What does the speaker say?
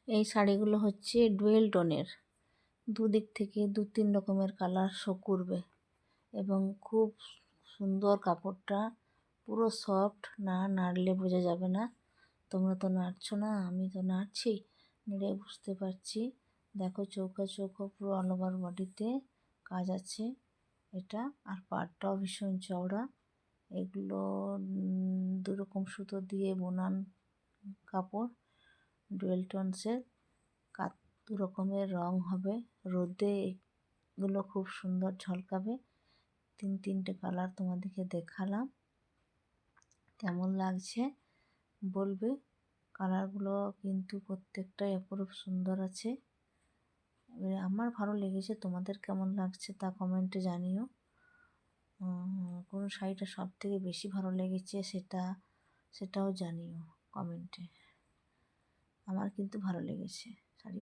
এই শাড়িগুলো হচ্ছে ডুয়েল টোনের, দুদিক থেকে 2-3 রকমের কালার শো করবে এবং খুব সুন্দর কাপড়টা, পুরো সফট, না নাড়লে বোঝা যাবে না। তোমরা তো নাড়ছো না, আমি তো নাড়ছি, নেড়ে বুঝতে পারছি। দেখো চৌকো চৌকো পুরো অল ওভার বডিতে কাজ আছে এটা, আর পাড়টাও ভীষণ চওড়া। এগুলো 2 রকম সুতো দিয়ে বোনান কাপড়, ডুয়েল টোনসের। 2 রকমের রং হবে, রোদে এগুলো খুব সুন্দর ঝলকাবে। 3-3টে কালার তোমাদেরকে দেখালাম, কেমন লাগছে বলবে। কালারগুলো কিন্তু প্রত্যেকটাই অপরূপ সুন্দর আছে। এবারে আমার ভালো লেগেছে, তোমাদের কেমন লাগছে তা কমেন্টে জানিও। কোন শাড়িটা সব থেকে বেশি ভালো লেগেছে সেটাও জানিও কমেন্টে। আমার কিন্তু ভালো লেগেছে।